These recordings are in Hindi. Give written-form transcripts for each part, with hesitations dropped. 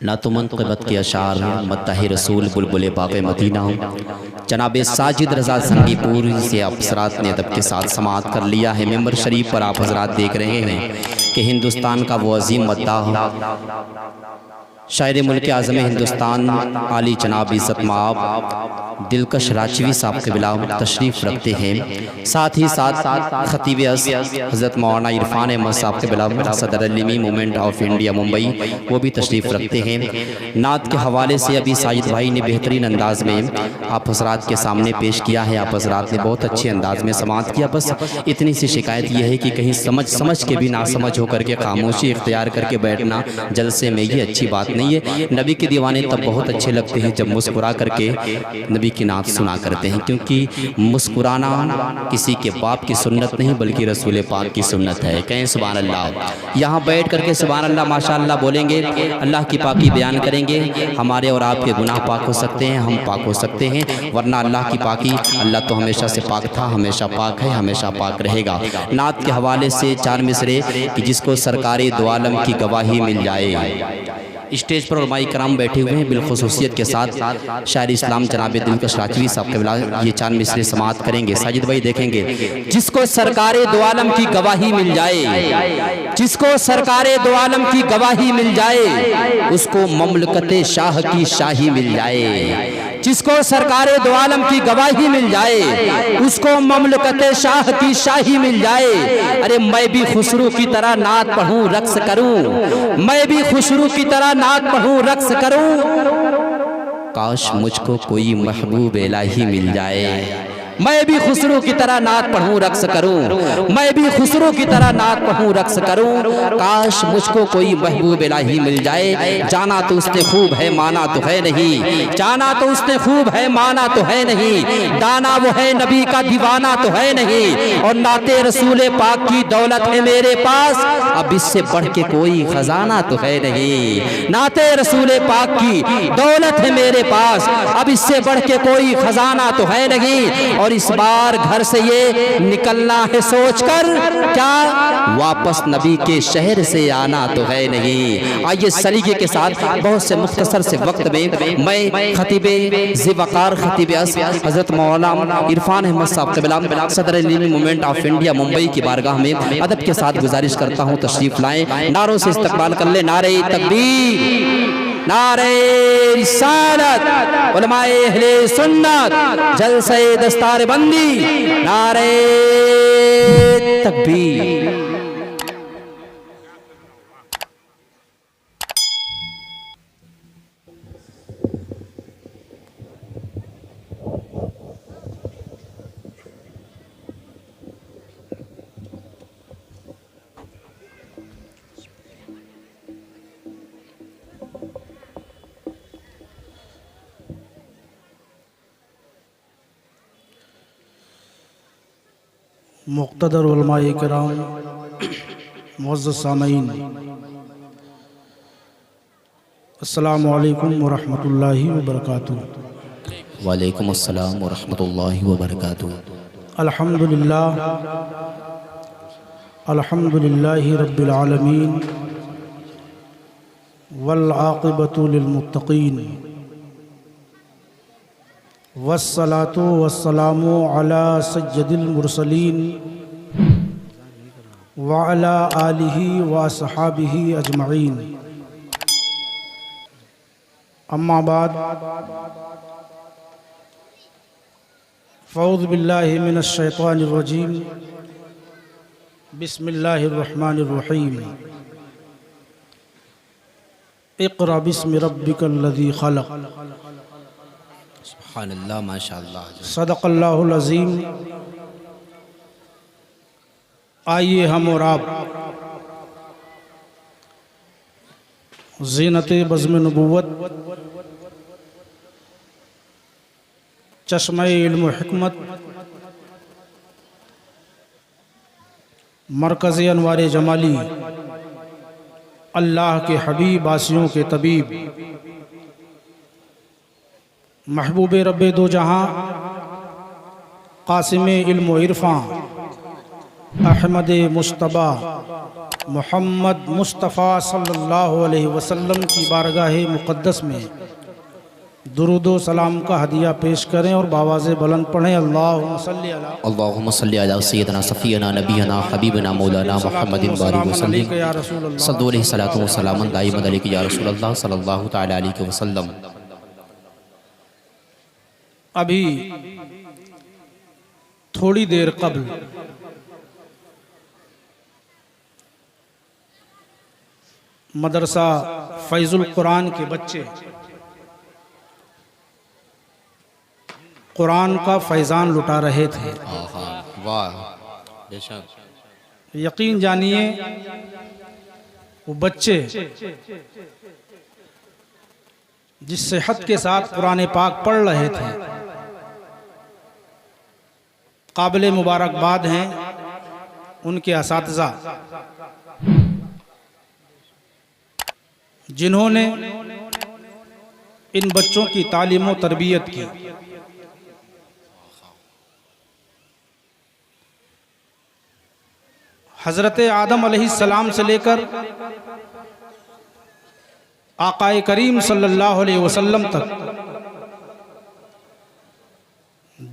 ना तो मनक़बत के अशार मद्दाह रसूल बुलबुल बाक़ मदीना जनाब साजिद रज़ा संगीपुर से अफसरात ने अदब के साथ समाअत कर लिया है। मेंबर शरीफ पर आप हजरात देख रहे हैं कि हिंदुस्तान का वो अजीम मद्दाह शायर मुल्क आज़म हिंदुस्तान आली जनाब इज़्ज़त माब दिलकश राजवी साहब के बिला तशरीफ़ रखते हैं। साथ ही साथ खतीब हज़रत मौलाना इरफान अहमद साहब के बिला सदर Alimi movement of India Mumbai वो भी तशरीफ़ रखते हैं। नात के हवाले से अभी साजिद भाई ने बेहतरीन अंदाज में आप हज़रात के सामने पेश किया है। आप हज़रात ने बहुत अच्छे अंदाज में समाअत किया। बस इतनी सी शिकायत यह है कि कहीं समझ के भी नासमझ होकर के खामोशी इख्तियार करके बैठना जलसे में ये अच्छी बात नहीं है। नबी के दीवाने तब बहुत अच्छे लगते हैं जब मुस्कुरा करके नबी की नात सुना करते हैं, क्योंकि मुस्कुराना किसी के बाप की सुन्नत नहीं बल्कि रसूल पाक की सुन्नत है। कहें सुभान अल्लाह। यहाँ बैठ करके सुभान अल्लाह माशाअल्लाह बोलेंगे, अल्लाह की पाकी बयान करेंगे। हमारे और आपके गुनाह पाक हो सकते हैं, हम पाक हो सकते हैं, वरना अल्लाह की पाकी, अल्लाह तो हमेशा से पाक था, हमेशा पाक है, हमेशा पाक रहेगा। नात के हवाले से चार मिसरे कि जिसको सरकारी दो आलम की गवाही मिल जाए। स्टेज पर उलमाए कराम बैठे हुए हैं बिलखुसूसियत के साथ। शायर इस्लाम जनाब दिलकश राजवी साहब के बिला ये चार मिसरे समाअत करेंगे। साजिद भाई देखेंगे, जिसको सरकारे दो आलम की गवाही मिल जाए, जिसको सरकारे दो आलम की गवाही मिल जाए, उसको ममलकते शाह की शाही मिल जाए। जिसको सरकारे दो आलम की गवाही मिल जाए, उसको ममलकते शाह की शाही मिल जाए। अरे मैं भी खुसरू की तरह नात पढ़ूं रक्स करूं, मैं भी खुसरू की तरह नात पढ़ूं रक्स करूं, काश मुझको कोई महबूब इलाही मिल जाए। मैं भी खुसरू की तरह नात पढ़ूं रक्स करूं, मैं भी खुसरू की तरह नात पढ़ूं रक्स करूं, काश मुझको कोई महबूब इलाही मिल जाए। जाना तो उसने खूब है माना तो है नहीं, जाना तो उसने खूब है माना तो है नहीं, दाना वो है नबी का दीवाना तो है नहीं, और नाते रसूल पाक की दौलत है मेरे पास, अब इससे बढ़ के कोई खजाना तो है नहीं। नाते रसूल पाक की दौलत है मेरे पास, अब इससे बढ़ के कोई खजाना तो है नहीं। और इस बार घर से ये निकलना है सोचकर, क्या वापस नबी के शहर से आना तो है नहीं। आइए सलीके के साथ बहुत से मुख्तसर से वक्त में मैं खतीबे ज़िवकार खतीबे हज़रत मौलाना इरफान अहमद साहब के बिला सदर Alimi movement of India Mumbai की बारगाह में अदब के साथ गुजारिश करता हूँ तशरीफ लाएं। नारों से इस्तकबाल कर ले, नारे तकबीर, नारे रिसालत, उलमाए अहले सुन्नत, जलसे दस्तार बंदी, नारे तकबीर। मुक़्तदर उलमाए किराम, मुअज़्ज़ज़ सामईन, अस्सलामु अलैकुम व रहमतुल्लाहि व बरकातुहू। वालेकुम अस्सलाम व रहमतुल्लाहि व बरकातुहू। अल्हम्दुलिल्लाह, अल्हम्दुलिल्लाहि रब्बिल आलमीन, वल आक़िबतु लिल मुत्तक़ीन, वस्सलातु वस्सलामु अला सय्यदिल मुरसलीन व अला आलिहि व अस्हाबिहि अजमईन। अम्मा बाद, फ़ऊज़ु बिल्लाहि मिनश शैतानिर रजीम, बिस्मिल्लाहिर रहमानिर रहीम। इक़रा बिस्मि रब्बिकल लज़ी ख़लक़, सुभानअल्लाह माशाअल्लाह, सदक़ल्लाहुल अज़ीम। आइए हम और आप ज़ीनत बज़्म नबुव्वत, चश्मे इल्म हिकमत, मरकज़ अनवार जमाली, अल्लाह के हबीब आसियों के तबीब, महबूब रब्बे दो जहां, कासिम इल्म इरफां, अहमद मुस्तबा मोहम्मद मुस्तफ़ा सल्लल्लाहु अलैहि वसल्लम की बारगाह मुक़द्दस में दुरूद व सलाम का हदिया पेश करें और बावाज़े बुलंद पढ़ें। अल्लाहुम्मा सल्ली अला सय्यदना सफ़ीना नबीना हबीबना मौलाना मुहम्मदिन बारिक वसल्लम या रसूल अल्लाह। सल्लल्लाहु अलैहि सलातु व सलामन दाइमन अलैहि या रसूल अल्लाह सल्लल्लाहु तआला अलैहि वसल्लम। अभी थोड़ी देर कबल मदरसा फैज़ुल कुरान के बच्चे कुरान का फैज़ान लुटा रहे थे। वाह, यकीन जानिए वो बच्चे जिस सेहत के साथ कुरान पाक पढ़ रहे थे काबिल मुबारकबाद हैं उनके असातिज़ा जिन्होंने इन बच्चों की तालीम व तरबियत की। हज़रत आदम अलैहिस्सलाम से लेकर आकाए करीम सल्लल्लाहु अलैहि वसल्लम तक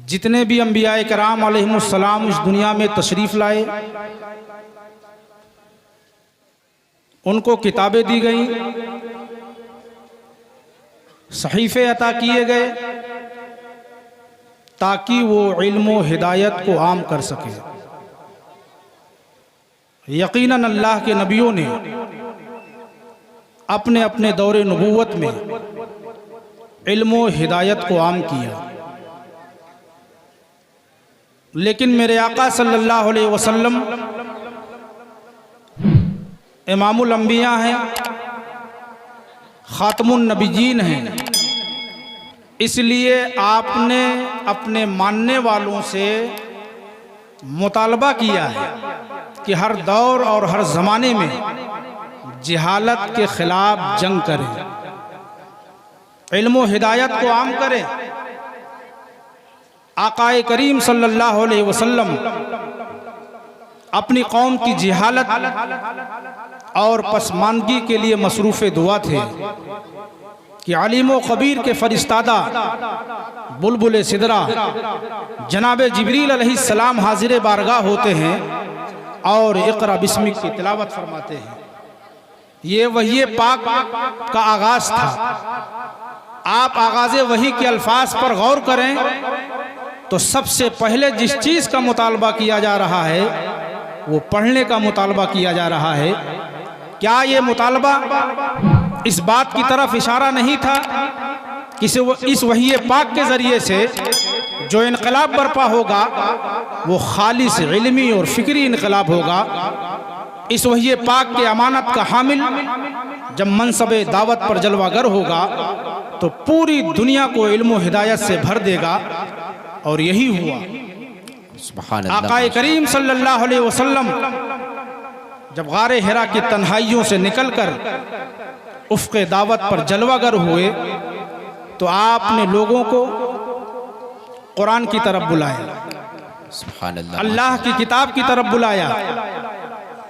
जितने भी अंबियाए कराम अलैहिमुस्सलाम इस दुनिया में तशरीफ़ लाए उनको किताबें दी गई, सहीफ़े अता किए गए ताकि वो इल्म व हिदायत को आम कर सके। यकीनन अल्लाह के नबियों ने अपने अपने दौरे नबूवत में इल्म व हिदायत को आम किया, लेकिन मेरे आका सल्लल्लाहु अलैहि वसल्लम इमामुल अंबिया हैं, खातमुन नबीयीन हैं, इसलिए आपने अपने मानने वालों से मुतालबा किया है कि हर दौर और हर ज़माने में जिहालत के ख़िलाफ़ जंग करें, इल्म व हिदायत को आम करें। आकाए करीम सल्लल्लाहु अलैहि वसल्लम अपनी कौम की जिहालत और पसमानगी के लिए मसरूफ़ दुआ थे कि अलीम व ख़बीर के फरिश्तादा बुलबुल सिदरा जनाब जिब्रील अलैहिस्सलाम हाजिर बारगाह होते हैं और इक़रा बिस्मिक की तिलावत फरमाते हैं। ये वही पाक का आगाज़ था। आप आगाज़ वही के अल्फाज पर गौर करें तो सबसे पहले जिस चीज़ का मुतालबा किया जा रहा है वो पढ़ने का मुतालबा किया जा रहा है। क्या ये मुतालबा इस बात की तरफ इशारा नहीं था कि इस वही पाक के ज़रिए से जो इनकलाब बर्पा होगा वो खालिस इल्मी और फ़िक्री इनकलाब होगा। इस वही पाक के अमानत का हामिल जब मनसब दावत पर जलवागर होगा तो पूरी दुनिया को इल्म व हिदायत से भर देगा, और यही हुआ। सुभान अल्लाह। आकाए करीम सल्लल्लाहु अलैहि वसल्लम जब गारे हिरा की तन्हाइयों से निकलकर उफ़्क़े दावत पर जलवागर हुए तो आपने लोगों को कुरान की तरफ बुलाया, सुभान अल्लाह। अल्लाह की किताब की तरफ बुलाया,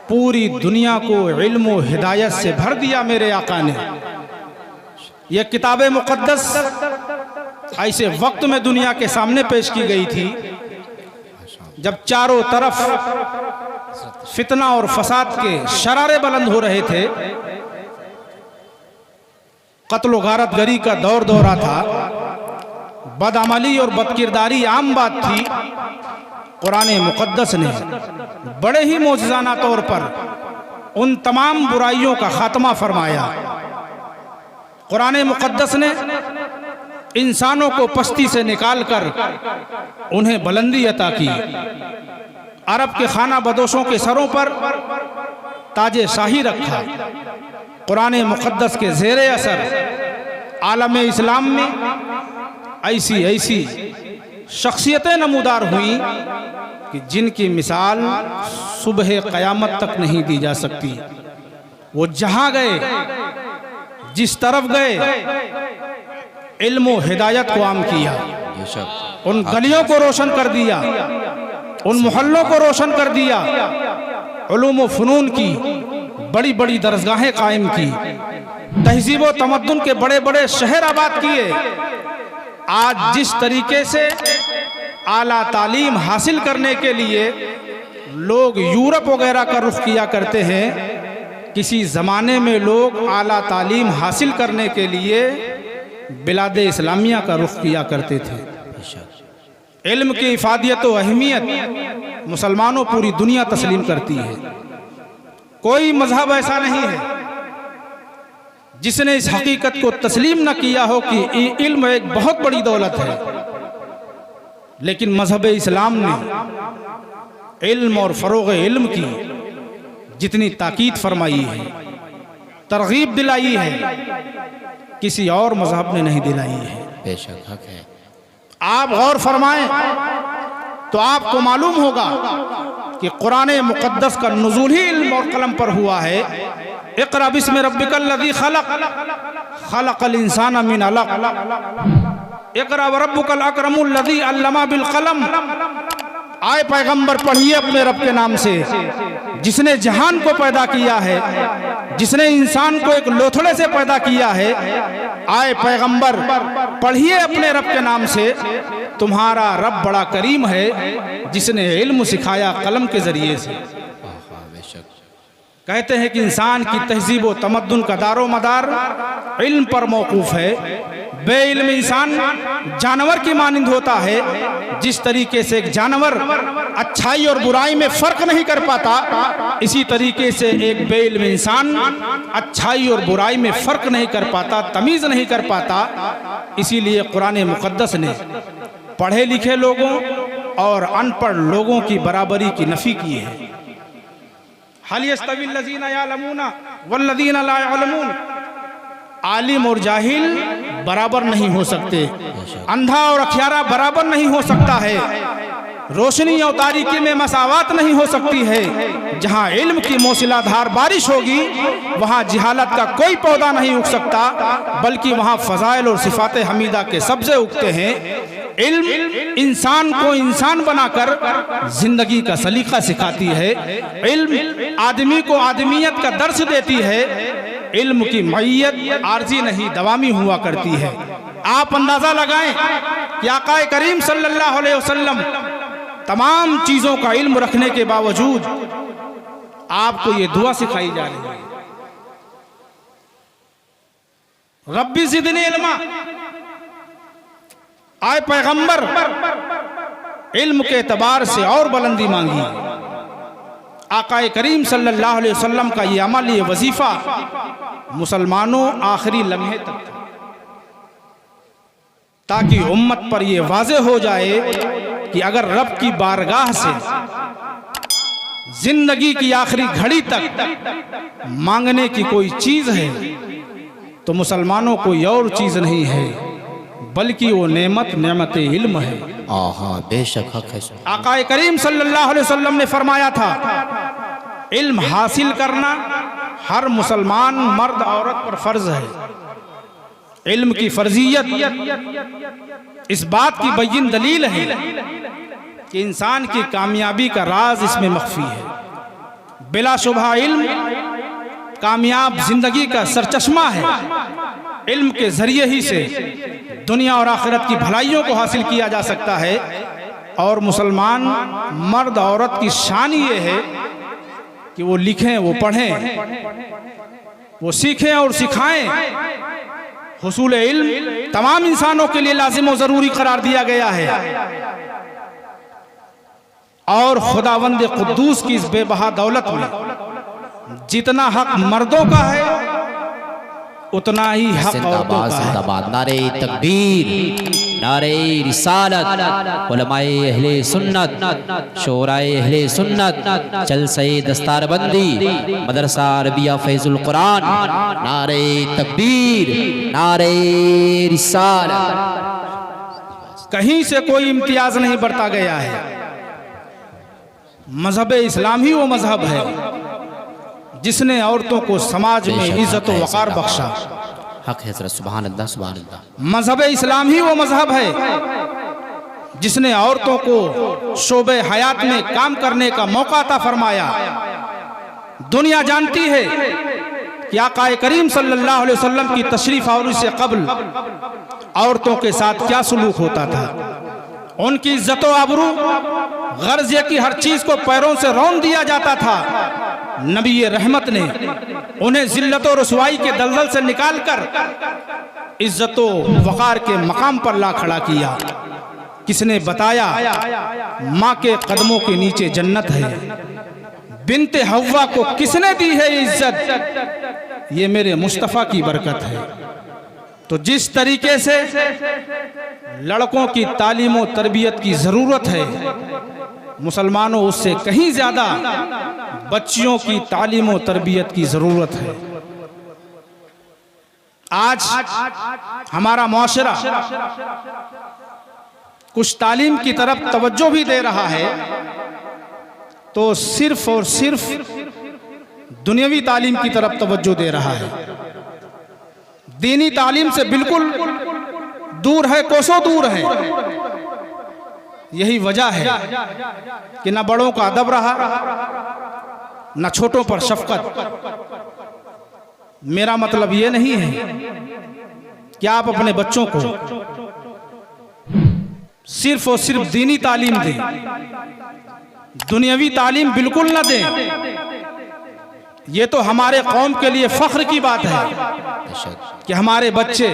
पूरी दुनिया को इल्म व हिदायत से भर दिया मेरे आका ने। यह किताब मुक़द्दस ऐसे वक्त में दुनिया के सामने पेश की गई थी जब चारों तरफ फितना और फसाद के शरारे बुलंद हो रहे थे, कत्ल गारत गरी का दौर दौरा था, बदअमली और बदकिरदारी आम बात थी। कुरान मुक़द्दस ने बड़े ही मौजज़ाना तौर पर उन तमाम बुराइयों का खात्मा फरमाया। कुरान मुक़द्दस ने इंसानों को पस्ती से निकालकर उन्हें बुलंदी अता की। अरब के खाना बदोशों के सरों पर ताजे शाही रखा। कुरान मुक़द्दस के ज़ेरे असर आलम इस्लाम में ऐसी ऐसी शख्सियतें नमूदार हुई कि जिनकी मिसाल सुबह क़यामत तक नहीं दी जा सकती। वो जहाँ गए, जिस तरफ गए, इल्म व हिदायत को आम किया, उन गलियों को रोशन कर दिया उन मोहल्लों को रोशन कर दिया, उलूम व फ़नून की बड़ी बड़ी दरगाहें कायम की, तहजीब व तमद्दुन के बड़े बड़े शहर आबाद किए। आज जिस तरीके से आला तालीम हासिल करने के लिए लोग यूरोप वगैरह का रुख किया करते हैं, किसी ज़माने में लोग आला तालीम हासिल करने के लिए बिलाद इस्लामिया का रुख किया करते थे। इल्म की इफादियत व अहमियत मुसलमानों पूरी दुनिया तस्लीम करती है। कोई मजहब ऐसा नहीं है जिसने इस हकीकत को तस्लीम न किया हो कि इल्म एक बहुत बड़ी दौलत है। लेकिन मजहब इस्लाम ने इल्म और फ़रोग़ इल्म की जितनी ताकीद फरमाई है, तरगीब दिलाई है, किसी और मजहब ने नहीं दिलाई है। बेशक हक है। आप गौर फरमाएं तो आपको मालूम होगा कि कुरान मुक़द्दस का नुज़ूल ही इल्म और कलम पर हुआ है। इक़रा बिस्मि रब्बिकल लज़ी खलक़, खलक़ल इंसाना मिन अलक़, इक़रा व रब्बुकल अकरमुल लज़ी अल्लमा बिल क़लम। आए पैगंबर पढ़िए अपने रब के नाम से जिसने जहान को पैदा किया है, जिसने इंसान को एक लोथड़े से पैदा किया है। आए पैगंबर पढ़िए अपने रब के नाम से, तुम्हारा रब बड़ा करीम है जिसने इल्म सिखाया कलम के जरिए से। कहते हैं कि इंसान की तहजीब व तमद्दुन का दारो मदार इल्म पर मौकूफ है। बेइल्म इंसान जानवर की मानिंद होता है। जिस तरीके से एक जानवर अच्छाई और बुराई में फर्क नहीं कर पाता, इसी तरीके से एक बेइल्म इंसान अच्छाई और बुराई में फर्क नहीं कर पाता, तमीज़ नहीं कर पाता। इसीलिए कुरान मुक़द्दस ने पढ़े लिखे लोगों और अनपढ़ लोगों की बराबरी की नफ़ी की है। हल यस्तविल लज़ीना यअलमूना वल्लज़ीना ला यअलमून, आलिम और जाहिल बराबर नहीं हो सकते, अंधा और अखियारा बराबर नहीं हो सकता है, रोशनी और तारीकी में मसावत नहीं हो सकती है। जहाँ इल्म की मौसिलाधार बारिश होगी वहाँ जिहालत का कोई पौधा नहीं उग सकता, बल्कि वहाँ फ़ज़ाइल और सिफ़ात हमीदा के सब्ज़े उगते हैं। इल्म इंसान को इंसान बनाकर जिंदगी का सलीका सिखाती है। इल्म आदमी को आदमियत का दर्स देती है। इल्म की मैयत आर्जी नहीं दवामी हुआ करती है। आप अंदाजा लगाएं कि आक़ाए करीम सल्लल्लाहु अलैहि वसल्लम तमाम चीजों का इल्म रखने के बावजूद आपको ये दुआ सिखाई जा रही है, रब्बी ज़िदनी इल्मा। आए पैगंबर इल्म के एतबार से और बुलंदी मांगी। आक़ाए करीम सल्लल्लाहु अलैहि वसल्लम का ये अमल, ये वजीफा मुसलमानों आखिरी लम्हे तक था, ताकि उम्मत पर यह वाज़े हो जाए कि अगर रब की बारगाह से जिंदगी की आखिरी घड़ी तक मांगने की कोई चीज है तो मुसलमानों कोई और चीज नहीं है, बल्कि वो नेमत इल्म है। बेशक हक है। आक़ाए करीम सल्लल्लाहु अलैहि वसल्लम ने फरमाया था, इल्म हासिल करना हर मुसलमान मर्द औरत पर फर्ज है। इल्म की फर्जियत इस बात की बय्यिन दलील है कि इंसान की कामयाबी का राज इसमें मख्फी है। बिलाशुबहा इल्म कामयाब जिंदगी का सरचश्मा है। इल्म के जरिए ही से दुनिया और आखिरत की भलाइयों को हासिल किया जा सकता है। और मुसलमान मर्द औरत की शान ये है कि वो लिखें, वो पढ़ें, वो सीखें और सिखाएं। हुसूल इल्म तमाम इंसानों के लिए लाजिम और ज़रूरी करार दिया गया है। और खुदावंद कुद्दूस की इस बेबहा दौलत में जितना हक मर्दों का है उतना ही हक औरतों का है। जिंदाबाद। नारे तकबीर, नारे रिसालत, उलमाए अहले सुन्नत, शोराए अहले सुन्नत, जलसे दस्तारबंदी, मदरसा अरबिया फैजुल कुरान। नारे तकबीर, नारे रिसालत। कहीं से कोई इम्तियाज नहीं बरता गया है। मजहब इस्लाम ही वो मजहब है जिसने औरतों को समाज में इज्जत व वक़ार बख्शा। हक है। सुभान अल्लाह, सुभान अल्लाह। मजहब इस्लाम ही वो मजहब है जिसने औरतों को शोबे हयात में काम करने का मौका अता फरमाया। दुनिया जानती है कि आका करीम सल्लल्लाहु अलैहि वसल्लम की तशरीफ आवरी से कबल औरतों के साथ क्या सलूक होता था। उनकी इज्जत व आबरू गर्ज ये कि हर चीज को पैरों से रौंद दिया जाता था। नबी रहमत ने उन्हें जिल्लत और रुसवाई के दलदल से निकालकर इज्जत व वक़ार के मकाम पर ला खड़ा किया। किसने बताया माँ के कदमों के नीचे जन्नत है। बिन्ते हव्वा को किसने दी है इज्जत, ये मेरे मुस्तफ़ा की बरकत है। तो जिस तरीके से लड़कों की तालीम और तरबियत की ज़रूरत है, मुसलमानों उससे कहीं ज़्यादा बच्चियों की तालीम और तरबियत की ज़रूरत है। आज हमारा मुआशरा कुछ तालीम की तरफ तवज्जो भी दे रहा है, तो सिर्फ और सिर्फ दुनियावी तालीम की तरफ तवज्जो दे रहा है। दीनी तालीम से बिल्कुल दूर है, कोसों दूर है। यही वजह है कि न बड़ों का अदब रहा, न छोटों पर शफकत। मेरा मतलब ये नहीं है कि आप अपने बच्चों को सिर्फ और सिर्फ दीनी तालीम दें, दुनियावी तालीम बिल्कुल न दें। ये तो हमारे कौम के लिए फख्र की बात है कि हमारे बच्चे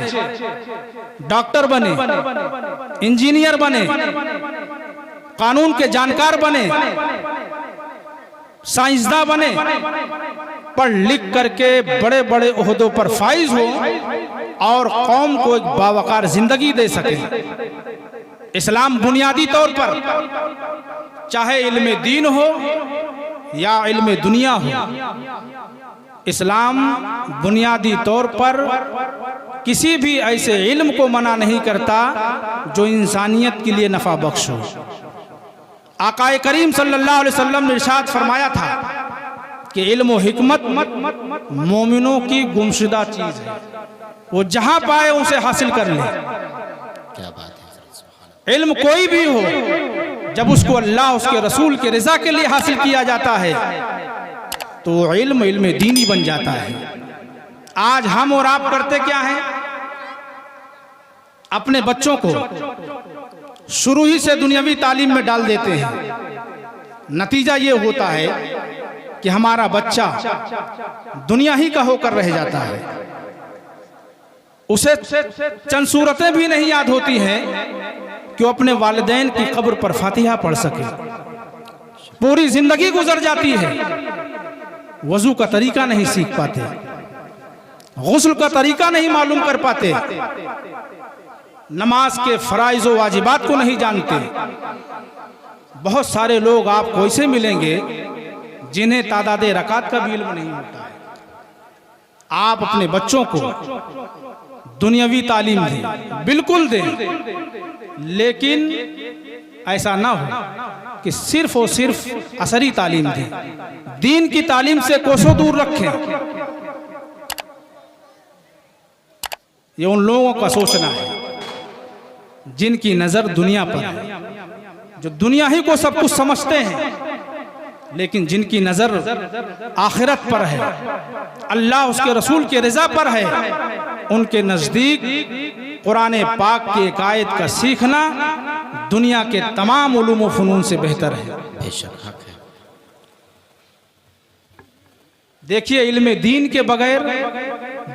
डॉक्टर बने, इंजीनियर बने, कानून के जानकार बने, साइंसदां बने, पढ़ लिख करके बड़े बड़े ओहदों पर फाइज हो और कौम को एक बावकार जिंदगी दे सके। इस्लाम बुनियादी तौर पर चाहे इल्मे दीन हो या इल्मे दुनिया हो, इस्लाम बुनियादी तौर पर किसी भी ऐसे इल्म को मना नहीं करता जो इंसानियत के लिए नफा बख्श हो। आका करीम सल्लल्लाहु अलैहि वसल्लम ने इरशाद फरमाया था कि इल्म और हिकमत मोमिनों की गुमशुदा चीज है, वो जहां पाए उसे हासिल कर ले। क्या बात है। इल्म कोई भी हो, जब उसको अल्लाह उसके रसूल के रज़ा के लिए हासिल किया जाता है तो इल्म इल्म दीनी बन जाता है। आज हम और आप करते क्या हैं, अपने बच्चों को शुरू ही से दुनियावी तालीम में डाल देते हैं। नतीजा ये होता है कि हमारा बच्चा दुनिया ही का होकर रह जाता है। उसे चंद सूरतें भी नहीं याद होती हैं कि वो अपने वालिदैन की कब्र पर फातिहा पढ़ सके। पूरी जिंदगी गुजर जाती है, वजू का तरीका नहीं सीख पाते, गुस्ल का तरीका नहीं मालूम कर पाते, नमाज के फराइज व वाजिबात को नहीं जानते। बहुत सारे लोग आपको ऐसे मिलेंगे जिन्हें तादादे रकात का भी इल्म नहीं होता है। आप अपने बच्चों को दुनियावी तालीम दें, बिल्कुल दें, लेकिन ऐसा ना हो कि सिर्फ और सिर्फ असरी तालीम दें। दीन की तालीम से कोसों दूर रखें। ये उन लोगों का सोचना है जिनकी नजर दुनिया पर है, जो दुनिया ही को सब कुछ समझते हैं, लेकिन जिनकी नजर आखिरत पर है, अल्लाह उसके रसूल के रज़ा पर है। उनके नजदीक कुरान पाक की एक आयत का सीखना दुनिया के तमाम उलूम व फ़नून से बेहतर है। बेशक हक है। देखिए, इल्म दीन के बगैर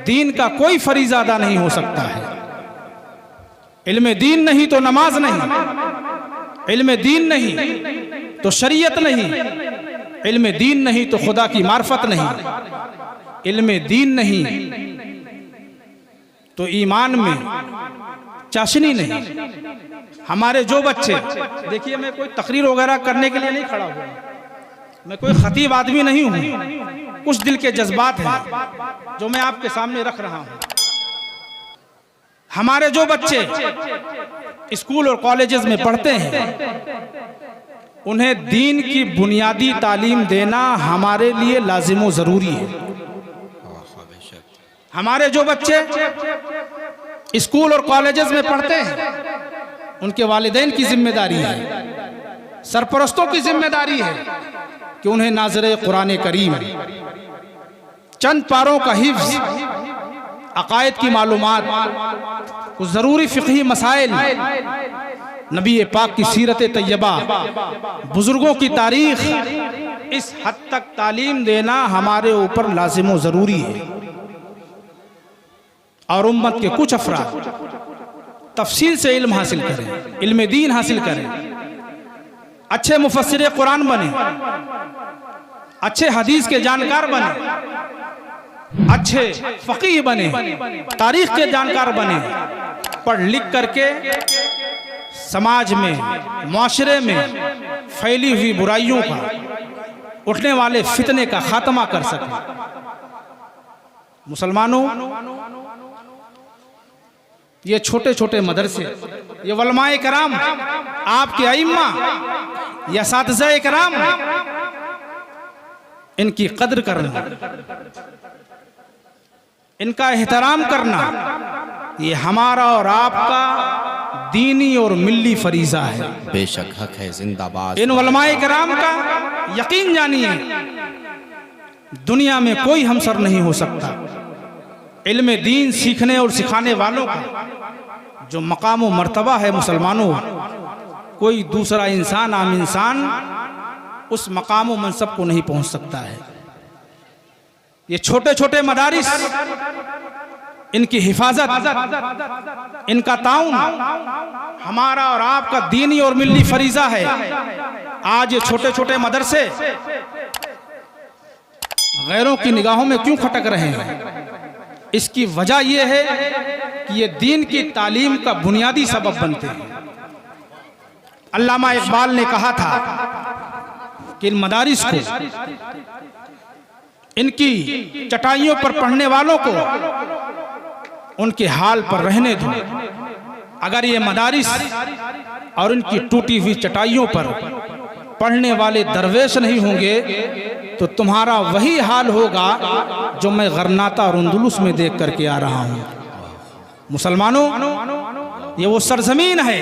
दीन का कोई फरीज़ा अदा नहीं हो सकता है। इल्म दीन नहीं तो नमाज नहीं, इल्म दीन नहीं तो शरीयत नहीं, इल्म दीन नहीं तो खुदा की मार्फत नहीं, इल्म दीन नहीं तो ईमान में चाशनी नहीं। हमारे जो बच्चे, देखिए मैं कोई तकरीर वगैरह करने के लिए नहीं खड़ा हुआ, मैं कोई खतीब आदमी नहीं हूँ। कुछ दिल के जज्बात हैं जो मैं आपके सामने रख रहा हूँ। हमारे जो बच्चे स्कूल और कॉलेजेस में पढ़ते हैं, उन्हें दीन की बुनियादी तालीम देना हमारे लिए लाजिम व ज़रूरी है। हमारे जो बच्चे स्कूल और कॉलेजेस में पढ़ते हैं, उनके वालिदैन की जिम्मेदारी है, सरपरस्तों की जिम्मेदारी है कि उन्हें नाज़िर कुरान करीम, चंद पारों का हिफ्ज़, अक़ायद की मालूमात, कुछ ज़रूरी फ़िक़ही मसाइल, नबी पाक की सीरत तैयबा, बुज़ुर्गों की तारीख़, इस हद तक तालीम देना हमारे ऊपर लाज़िम व ज़रूरी है। और उम्मत के कुछ अफराद तफसील से इल्म हासिल करें, इल्म दीन हासिल करें, अच्छे मुफस्सिर कुरान बने, अच्छे हदीस के जानकार बने, अच्छे फ़क़ीह बने, तारीख़ के जानकार बने, पढ़ लिख करके समाज में, माशरे में फैली हुई बुराइयों का, उठने वाले फितने का खात्मा कर सकें। मुसलमानों, ये छोटे छोटे मदरसे, ये उलमाए कराम, आपके अइम्मा, ये असातिज़ाए कराम, इनकी कद्र करना, इनका एहतराम करना, ये हमारा और आपका दीनी और मिल्ली फरीज़ा है। बेशक हक है, जिंदाबाद। इन उलमाए कराम का यकीन जानिए, दुनिया में कोई हमसर नहीं हो सकता। इल्म दीन सीखने और सिखाने वालों का जो मकाम व मर्तबा है मुसलमानों, कोई दूसरा इंसान, आम इंसान उस मकाम व मनसब को नहीं पहुंच सकता है। ये छोटे छोटे मदारिस, इनकी हिफाजत, इनका ताउन हमारा और आपका दीनी और मिल्ली फरीज़ा है। आज ये छोटे छोटे मदरसे गैरों की निगाहों में क्यों खटक रहे हैं? इसकी वजह यह है कि ये दीन की तालीम का बुनियादी सबब बनते हैं। अल्लामा इकबाल ने कहा था कि इन मदारिस को, इनकी चटाइयों पर पढ़ने वालों को उनके हाल पर रहने दो। अगर ये मदारिस और इनकी टूटी हुई चटाइयों पर पढ़ने वाले दरवेश नहीं होंगे तो तुम्हारा वही हाल होगा जो मैं गरनाता और अंदलुस में देख करके आ रहा हूं। मुसलमानों, ये वो सरजमीन है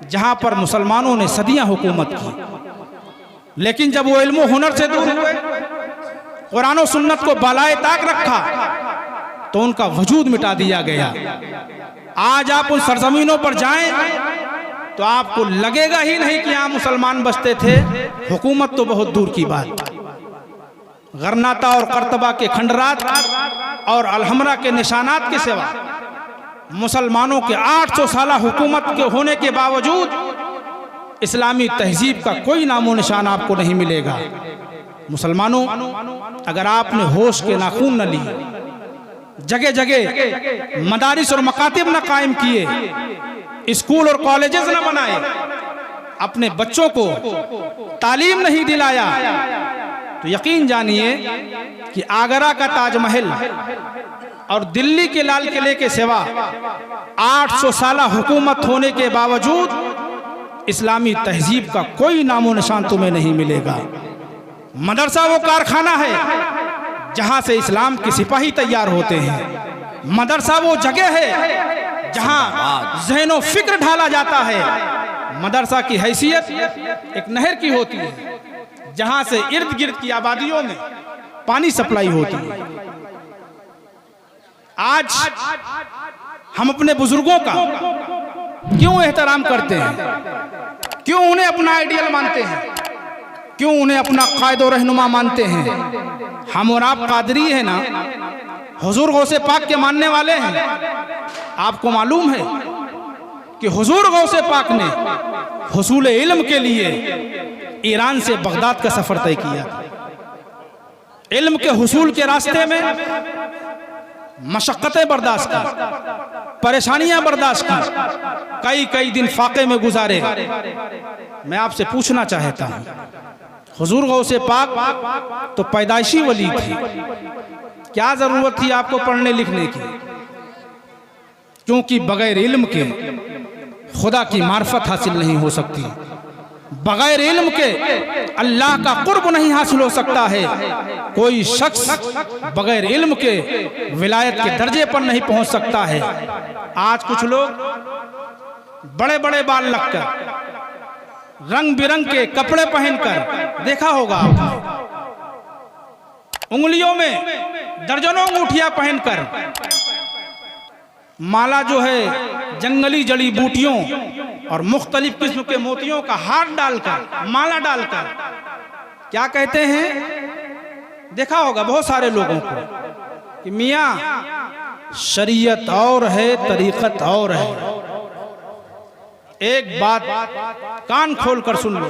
जहां पर मुसलमानों ने सदियां हुकूमत की, लेकिन जब वो इल्म हुनर से दूर हुए, कुरान और सुन्नत को बालाए ताक रखा, तो उनका वजूद मिटा दिया गया। आज आप उन सरजमीनों पर जाएं तो आपको लगेगा ही नहीं कि यहाँ मुसलमान बसते थे। हुकूमत तो बहुत दूर की बात। गरनाता और करतबा के खंडरात और अलहमरा के निशानात के सिवा मुसलमानों के 800 साला हुकूमत के होने के बावजूद इस्लामी तहजीब का कोई नामो निशान आपको नहीं मिलेगा। मुसलमानों, अगर आपने होश के नाखून न लिए, जगह जगह मदारिस और मकातिब न कायम किए, स्कूल और कॉलेजेस न बनाए, अपने बच्चों को तालीम नहीं दिलाया, तो यकीन जानिए कि आगरा का ताजमहल और दिल्ली के लाल किले के सिवा 800 साला हुकूमत होने के बावजूद इस्लामी तहजीब का कोई नामो निशान तुम्हें नहीं मिलेगा। मदरसा वो कारखाना है जहां से इस्लाम के सिपाही तैयार होते हैं। मदरसा वो जगह है जहां ज़हन व फिक्र ढाला जाता है। मदरसा की हैसियत एक नहर की होती है जहां से इर्द गिर्द की आबादियों में पानी सप्लाई होती है। आज हम अपने बुजुर्गों का क्यों एहतराम करते हैं? क्यों उन्हें अपना आइडियल मानते हैं? क्यों उन्हें अपना कायद और रहनुमा मानते हैं? हम और आप कादरी है ना, हुजूर गौसे पाक के मानने वाले हैं। आपको मालूम है कि हुजूर गौसे पाक ने हुसूल इल्म के लिए ईरान से बगदाद का सफर तय किया था। इल्म के हुसूल के रास्ते में मशक्क़तें बर्दाश्त की, परेशानियां बर्दाश्त की, कई दिन फाके में गुजारे। मैं आपसे पूछना चाहता हूं, हुजूर गौसे पाक तो पैदाइशी वली थे, क्या जरूरत थी आपको पढ़ने लिखने की? क्योंकि बगैर इल्म के खुदा की मार्फत हासिल नहीं हो सकती। बगैर इल्म के अल्लाह का कुर्ब नहीं हासिल हो सकता है। कोई शख्स बगैर इल्म के विलायत के दर्जे पर नहीं पहुंच सकता है। आज कुछ लोग बड़े बड़े बाल लगकर, रंग बिरंग के कपड़े पहनकर, देखा होगा आपने, उंगलियों में दर्जनों अंगूठियां पहनकर, माला जो है जंगली जड़ी बूटियों और मुख्तलिफ किस्म के मोतियों का हार डालकर, माला डालकर, क्या कहते हैं, देखा होगा बहुत सारे लोगों को कि मियाँ शरीयत और है, तरीक़त और है। एक बात कान खोलकर सुन लो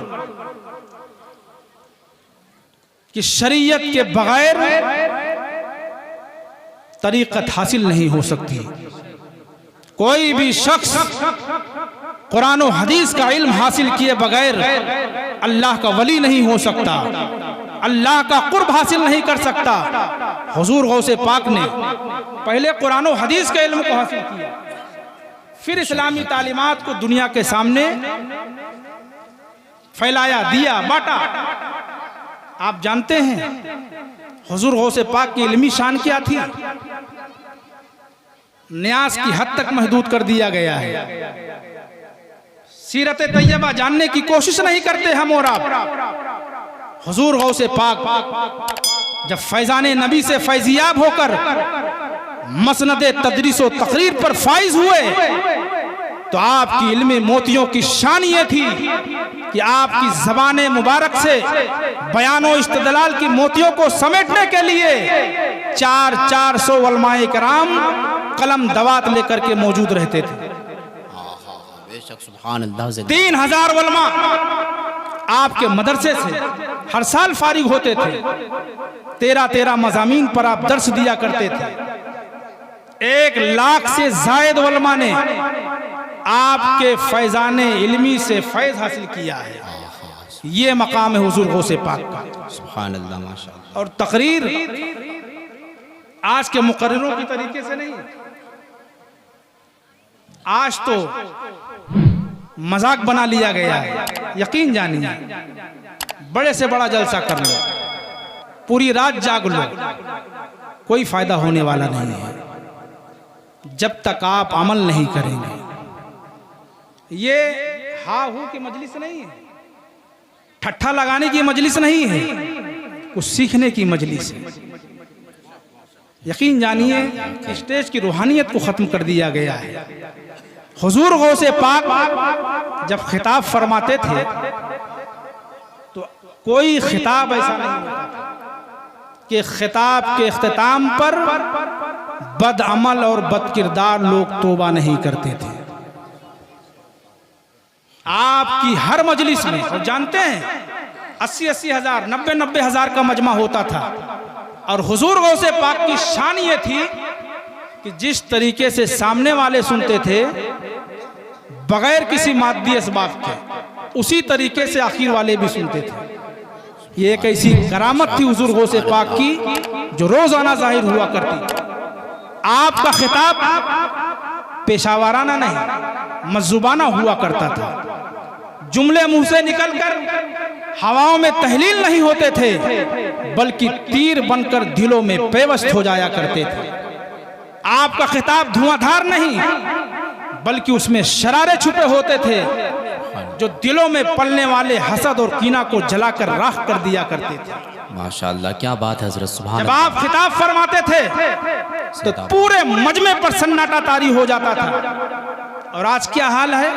कि शरीयत के बगैर तरीक़त हासिल नहीं हो सकती। कोई भी शख्स कुरान और हदीस का इल्म हासिल किए बगैर अल्लाह का वली नहीं हो सकता, अल्लाह का कुर्ब हासिल नहीं कर सकता। हुजूर गौसे पाक ने पहले कुरान और हदीस के इल्म को हासिल किया, फिर इस्लामी तालीमात को दुनिया के सामने फैलाया, दिया, बांटा। आप जानते हैं हुजूर गौसे पाक की इल्मी शान क्या थी? न्यास की हद तक महदूद कर दिया गया है। सीरत तैयबा जानने की कोशिश नहीं करते हम और आप। हुजूर गौसे पाक जब फैजान नबी से फैजियाब होकर मसनद तदरीस व तकरीर पर फाइज हुए तो आपकी इल्मी मोतियों की शान ये थी कि आपकी ज़बान मुबारक से बयान व इस्तदलाल की मोतियों को समेटने के लिए 400 उलमाए कराम कलम दवात लेकर के मौजूद रहते थे। बेशक सुभान अल्लाह। 3000 उलमा आपके मदरसे से हर साल फारिग होते थे। 13 मज़ामीन पर आप दर्स दिया करते थे। 1 लाख से जायद उलमा ने आपके फैजाने इल्मी से फैज हासिल किया है। ये मकाम है हुजूर गौसे पाक का। सुभान अल्लाह, माशाअल्लाह। और तकरीर आज के मुकर्रिरों की तरीके से नहीं, आज तो मजाक बना लिया गया है। यकीन जानिए, बड़े से बड़ा जलसा कर लो, पूरी रात जाग लो, कोई फायदा होने वाला नहीं है जब तक आप अमल नहीं करेंगे। ये हा हू की मजलिस नहीं है, ठट्ठा लगाने की मजलिस नहीं है, कुछ सीखने की मजलिस है। यकीन जानिए, स्टेज की रूहानियत को खत्म कर दिया गया है। हुजूर गौसे पाक जब खिताब फरमाते थे तो कोई खिताब ऐसा नहीं होता कि खिताब के इख्तिताम पर बदअमल और बदकिरदार लोग तौबा नहीं करते थे। आपकी हर मजलिस में, और जानते हैं 80-80 हज़ार, 90-90 हज़ार का मजमा होता था। और हुजूर गौसे पाक की शान ये थी कि जिस तरीके से सामने वाले सुनते थे बगैर किसी मादी असबाब के, उसी तरीके से आखिर वाले भी सुनते थे। ये एक ऐसी करामत थी हुजूर गौसे पाक की जो रोजाना जाहिर हुआ करती। आपका खिताब पेशावराना नहीं, मज़्ज़ुबाना हुआ करता था। जुमले मुंह से निकलकर हवाओं में तहलील नहीं होते थे, बल्कि तीर बनकर दिलों में पेवस्त हो जाया करते थे। आपका खिताब धुआंधार नहीं, बल्कि उसमें शरारे छुपे होते थे जो दिलों में पलने वाले हसद और कीना को जलाकर राख कर दिया करते थे। माशाअल्लाह, क्या बात है हज़रत, सुभान जब आप खिताब फरमाते थे तो पूरे मजमे पर सन्नाटा तारी हो जाता था। और आज क्या हाल है?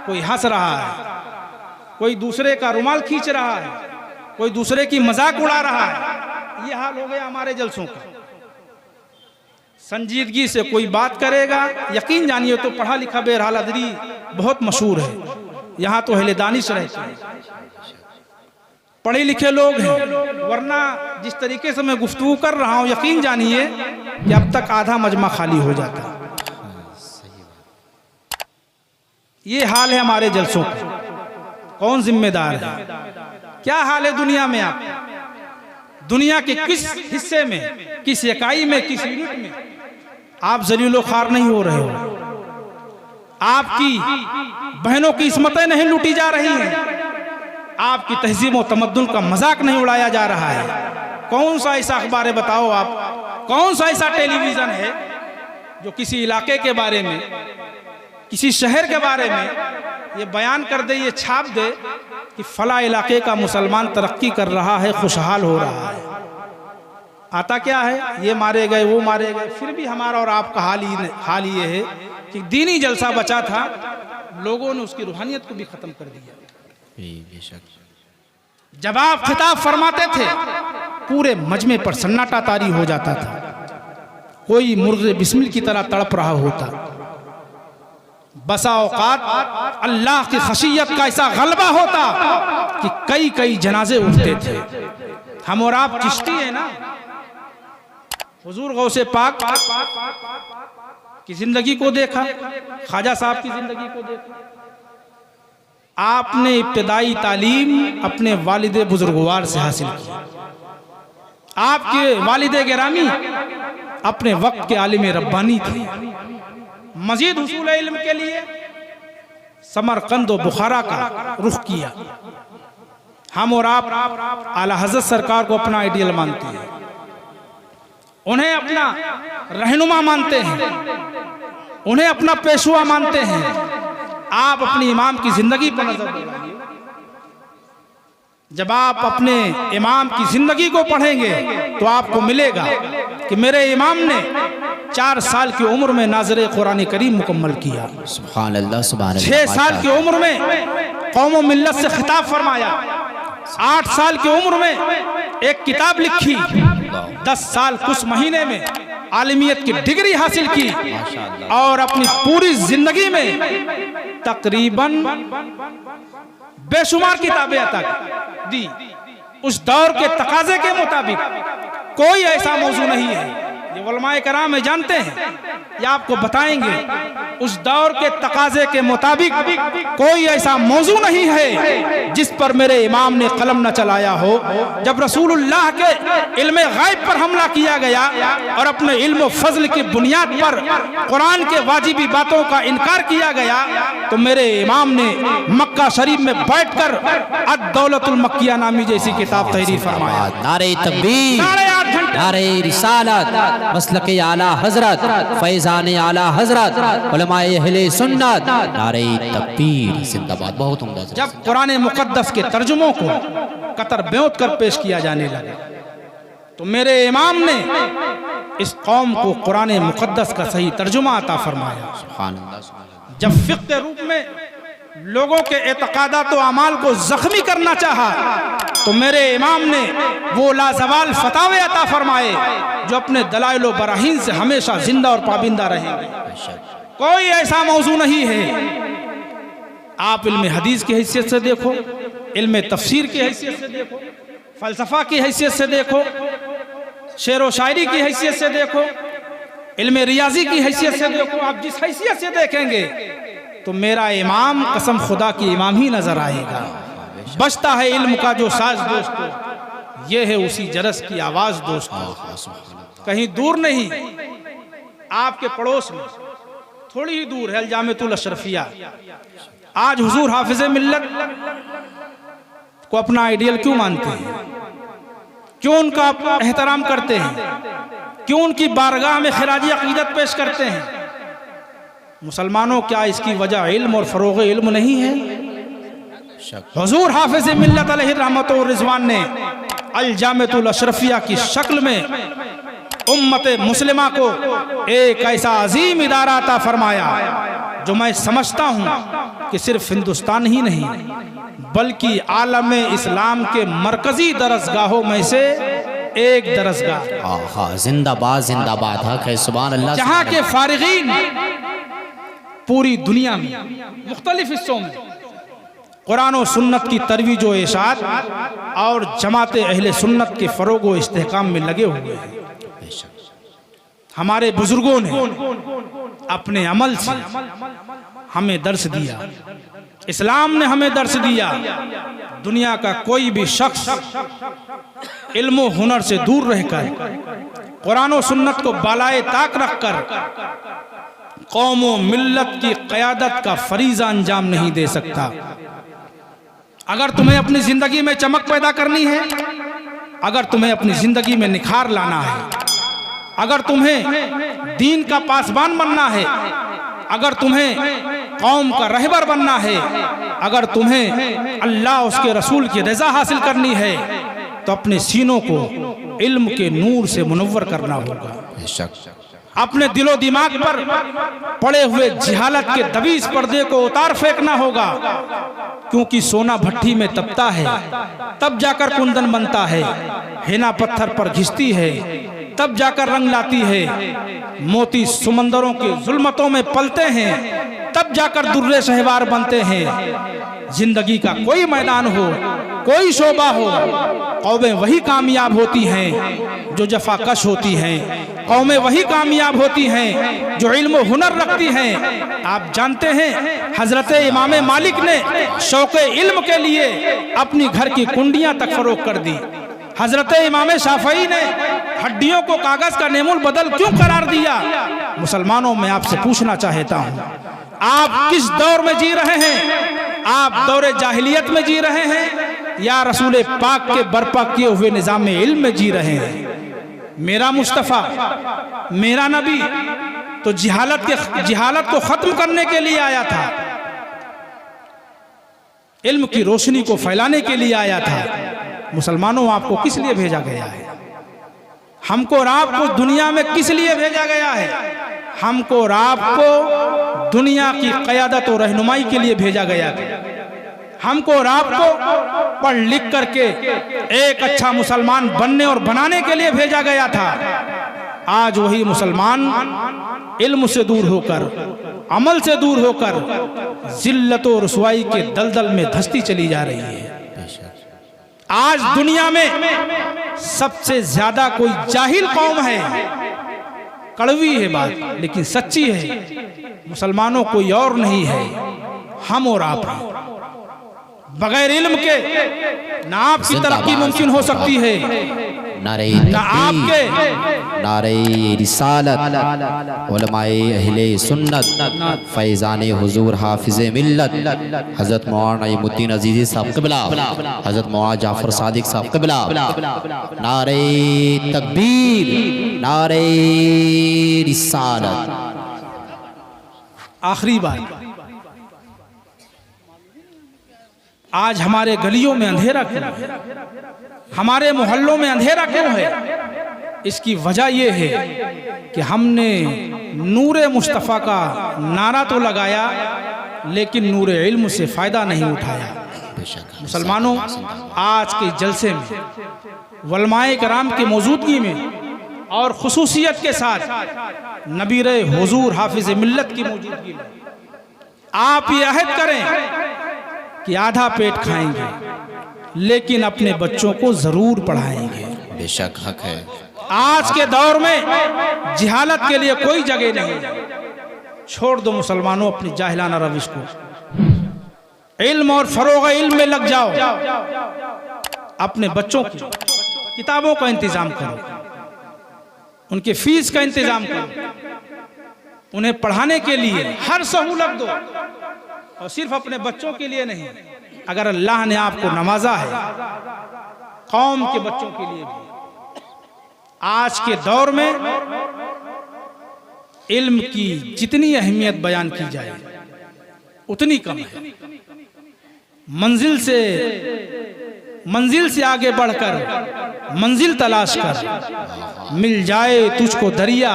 कोई हंस रहा है, कोई दूसरे का रुमाल खींच रहा है, कोई दूसरे की मजाक उड़ा रहा है। ये हाल हो गया हमारे जलसों का। संजीदगी से कोई बात करेगा, यकीन जानिए तो पढ़ा लिखा बहरहाल अदरी बहुत मशहूर है, यहाँ तो अहले दानिश रहते हैं, पढ़े लिखे लोग हैं। वरना जिस तरीके से मैं गुफ्तगू कर रहा हूँ, यकीन जानिए कि अब तक आधा मजमा खाली हो जाता। ये हाल है हमारे जलसों का। कौन जिम्मेदार है? क्या हाल है दुनिया में? आप दुनिया के किस हिस्से में, किस इकाई में, किस यूनिट में आप जलीलो खार नहीं हो रहे हो? आपकी बहनों की इस्मतें नहीं लूटी जा रही हैं, आपकी तहजीब और तमद्दुन का मजाक नहीं उड़ाया जा रहा है। कौन सा ऐसा अखबार है, बताओ आप, कौन सा ऐसा टेलीविजन है जो किसी इलाके के बारे में किसी शहर के बारे में ये बयान कर दे, ये छाप दे कि फला इलाके का मुसलमान तरक्की कर रहा है, खुशहाल हो रहा है। आता क्या है, ये मारे गए, वो मारे गए। फिर भी हमारा और आपका हाल ये है कि दीनी जलसा बचा था, लोगों ने उसकी रूहानियत को भी खत्म कर दिया। जब आप खिताब फरमाते थे पूरे मजमे पर सन्नाटा तारी हो जाता था, कोई मुर्गे बिस्मिल की तरह तड़प रहा होता। बसा औकात अल्लाह की खशियत का ऐसा गलबा होता कि कई कई जनाजे उठते थे। हम और आप चिश्ती है ना, हुजूर गौसे पाक की जिंदगी को देखा, ख्वाजा साहब की जिंदगी को देखा। आपने इब्तिदाई तालीम अपने वालिद बुजुर्गवार से हासिल की। आपके वालिद गिरामी अपने वक्त के आलिम रब्बानी थे। मजीद हुसूल इल्म के लिए समरकंद और बुखारा का रुख किया। हम और आप आला हज़रत सरकार को अपना आइडियल मानते हैं, उन्हें अपना रहनुमा मानते हैं, उन्हें अपना पेशवा मानते हैं। आप अपनी इमाम की जिंदगी पर नजर डालिए। जब आप अपने इमाम की जिंदगी को पढ़ेंगे तो आपको मिलेगा कि मेरे इमाम ने 4 साल की उम्र में नाज़िर कुरान करीम मुकम्मल किया। सुभान अल्लाह, सुभान अल्लाह। 6 साल की उम्र में कौम व मिल्लत से खिताब फरमाया। 8 साल की उम्र में एक किताब लिखी। 10 साल कुछ महीने में आलिमियत की डिग्री हासिल की और अपनी पूरी जिंदगी में तकरीबन बेशुमार किताबें अता दी। उस दौर के तकाजे के मुताबिक कोई ऐसा मौजू नहीं है, ये उलमाए कराम में जानते हैं, या आपको बताएंगे। उस दौर के तकाजे के मुताबिक कोई ऐसा मौजू नहीं है जिस पर मेरे इमाम ने कलम न चलाया हो। जब रसूलुल्लाह के इल्म गायब पर हमला किया गया और अपने इल्म फजल की बुनियाद पर कुरान के वाजिबी बातों का इनकार किया गया, तो मेरे इमाम ने मक्का शरीफ में बैठकर अद-दौलतुल मक्किया नामी जैसी किताब तहरीर फरमाया। नारे तकबीर, 8 घंटे नारे रिसालत, मसलके आला हजरत, फैजान आला हजरत, उलमाए अहले सुन्नत, नारे तकबीर जिंदाबाद। बहुत उम्दा। जब कुरान मुकद्दस के तर्जुमों को कतर ब्योत कर पेश किया जाने लगा तो मेरे इमाम ने इस कौम को कुरान मुकद्दस का सही तर्जुमा अता फरमाया। सुभान अल्लाह, सुभान अल्लाह। जब फिक़्ह के रूप में लोगों के एतकादात व अमाल को जख्मी करना चाहा तो मेरे इमाम ने वो लाजवाल फतावे अता फरमाए जो अपने दलाइल व बराहीन से हमेशा जिंदा और पाबिंदा रहेंगे। कोई ऐसा मौजू नहीं है। आप इल्म हदीस की हैसियत से देखो, इल्म तफसीर की हैसियत से देखो, फलसफा की हैसियत से देखो, शेर व शायरी की हैसियत से देखो, इल्म रियाजी की हैसियत से देखो। आप जिस हैसियत से देखेंगे तो मेरा इमाम कसम खुदा की इमाम ही नजर आएगा। बचता है इल्म का जो साज दोस्तों, ये है उसी जरस की आवाज दोस्तों। कहीं दूर नहीं, आपके पड़ोस में थोड़ी ही दूर है अल-जामिअतुल अशरफिया। आज हुजूर हाफिज मिल्लत को अपना आइडियल क्यों मानते हैं, क्यों उनका एहतराम करते हैं, क्यों उनकी बारगाह में खिराजी अकीदत पेश करते हैं? मुसलमानों, क्या इसकी वजह इल्म और फरोग़ इल्म नहीं है? हुजूर हाफिज मिल्लत अलैहि रहमत व रिज़वान ने अल-जामिअतुल अशरफिया की शक्ल में उम्मत मुस्लिमा को एक ऐसा अजीम इदारा अता फरमाया जो मैं समझता हूँ कि सिर्फ हिंदुस्तान ही नहीं बल्कि आलम इस्लाम के मरकजी दरसगाहों में से एक दरसगाह। जिंदाबाद, जिंदाबाद हक है। सुभान अल्लाह। जहाँ के फारिगीन पूरी दुनिया में मुख्तलिफ हिस्सों में कुरान और सुन्नत की तरवीज व इशाअत और जमात अहले सुन्नत के फरोग व इस्तेहकाम में लगे हुए हैं। हमारे बुजुर्गों ने अपने अमल से हमें दर्श दिया, इस्लाम ने हमें दर्श दिया। दुनिया का कोई भी शख्स इल्म हुनर से दूर रहकर कुरान और सुन्नत को बालाए ताक रखकर कौम व मिल्लत की क़यादत का फरीज़ा अंजाम नहीं दे सकता। अगर तुम्हें अपनी जिंदगी में चमक पैदा करनी है, अगर तुम्हें अपनी जिंदगी में निखार लाना है, अगर तुम्हें दीन का पासबान बनना है, अगर तुम्हें कौम का रहबर बनना है, अगर तुम्हें अल्लाह उसके रसूल की रज़ा हासिल करनी है तो अपने सीनों को इल्म के नूर से मुनव्वर करना होगा। अपने दिलो दिमाग पर पड़े हुए जिहालत के दबीज पर्दे को उतार फेंकना होगा, क्योंकि सोना भट्टी में तपता है तब जाकर कुंदन बनता है, हिना पत्थर पर घिसती है तब जाकर रंग लाती है, मोती समंदरों के जुल्मतों में पलते हैं तब जाकर दुर्रे शहवार बनते हैं। जिंदगी का कोई मैदान हो, कोई शोबा हो, कौमें वही कामयाब होती हैं जो जफाकश होती हैं, कौमें वही कामयाब होती हैं जो इल्म हुनर रखती हैं। आप जानते हैं हजरत इमाम मालिक ने शौक़े इल्म के लिए अपनी घर की कुंडियां तक फरोख्त कर दी। हजरत इमाम शाफई ने हड्डियों को कागज का नेमुल बदल क्यों करार दिया? मुसलमानों, मैं आपसे पूछना चाहता हूँ, आप किस दौर में जी रहे हैं? आप दौरे जाहिलियत में जी रहे हैं या रसूल पाक के बर्पा किए हुए निज़ाम इल्म में जी रहे हैं? मेरा मुस्तफ़ा, मेरा नबी तो जिहालत को खत्म करने के लिए आया था, इल्म की रोशनी को फैलाने के लिए आया था। मुसलमानों, आपको किस लिए भेजा गया है? हमको और आपको दुनिया में किस लिए भेजा गया है? हमको और आपको दुनिया की क़यादत और रहनुमाई के लिए भेजा गया था। हमको और आपको पढ़ लिख करके एक अच्छा मुसलमान बनने और बनाने के लिए भेजा गया था। आज वही मुसलमान इल्म से दूर होकर, अमल से दूर होकर जिल्लत और रुसवाई के दलदल में धंसती चली जा रही है। आज दुनिया में सबसे ज्यादा कोई जाहिल कौम है, कड़वी है बात लेकिन सच्ची है, मुसलमानों कोई और नहीं है, हम और आप हैं। बगैर इल्म के ना आपकी तरक्की मुमकिन हो सकती है, ना आपके नारे रिसालत, उलमाए अहले सुन्नत, फैज़ाने हुजूर हाफिज़े मिल्लत, हज़रत मौलाना नईमुद्दीन अज़ीज़ी साहब क़िबला, हज़रत मौलाना जाफ़र सादिक साहब क़िबला, नारे तकबीर, नारे रिसालत। आखिरी बात, आज हमारे गलियों में अंधेरा क्यों है? हमारे मोहल्लों में अंधेरा क्यों है? इसकी वजह यह है कि हमने नूरे मुस्तफ़ा का नारा तो लगाया लेकिन नूरे इल्म से फ़ायदा नहीं उठाया। मुसलमानों, आज के जलसे में वलमाए कराम की मौजूदगी में और खुसूसियत के साथ नबीर हुजूर हाफिज़ मिल्लत की मौजूदगी में आप ये अहद करें कि आधा पेट खाएंगे लेकिन अपने बच्चों को जरूर पढ़ाएंगे। बेशक हक है। आज के दौर में जिहालत के लिए कोई जगह नहीं। छोड़ दो मुसलमानों अपनी जाहिलाना रविश को, इल्म और फरोग इल्म में लग जाओ। अपने बच्चों की किताबों का इंतजाम करो, उनके फीस का इंतजाम करो, उन्हें पढ़ाने के लिए हर सहूलत दो, और सिर्फ अपने बच्चों के लिए नहीं, अगर अल्लाह ने आपको नवाजा है कौम के बच्चों के लिए भी। आज के दौर में इल्म की जितनी अहमियत बयान की जाए उतनी कम है। मंजिल से आगे बढ़कर मंजिल तलाश कर, मिल जाए तुझको दरिया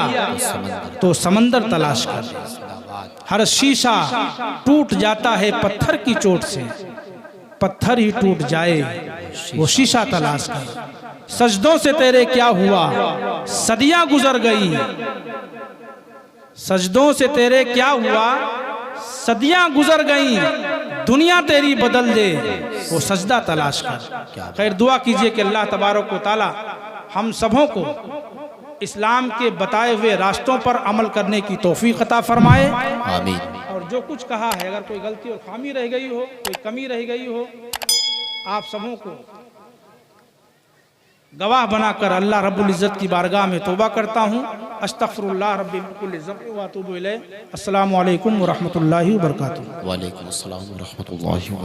तो समंदर तलाश कर। हर शीशा टूट जाता है पत्थर की चोट से, पत्थर ही टूट जाए वो शीशा तलाश कर। सजदों से तेरे क्या हुआ, सदियां गुजर गई, सजदों से तेरे क्या हुआ, सदियां गुजर गई, दुनिया तेरी बदल दे वो सजदा तलाश कर। खैर दुआ कीजिए कि अल्लाह तबारक व तआला हम सबों को इस्लाम के बताए हुए रास्तों पर अमल करने की तौफीक अता फरमाए। आमीन। और जो कुछ कहा है, अगर कोई गलती और खामी रह गई हो, कोई कमी रह गई हो, आप सबों को गवाह बनाकर अल्लाह रब्बुल इज़्ज़त की बारगाह में तौबा करता हूँ। अस्तग़फिरुल्लाह रब्बी मिन कुल्लि ज़ंबिन व अतूबु इलैह। अस्सलामु अलैकुम व रहमतुल्लाहि व बरकातुहू। वालेकुम अस्सलाम व रहमतुल्लाहि।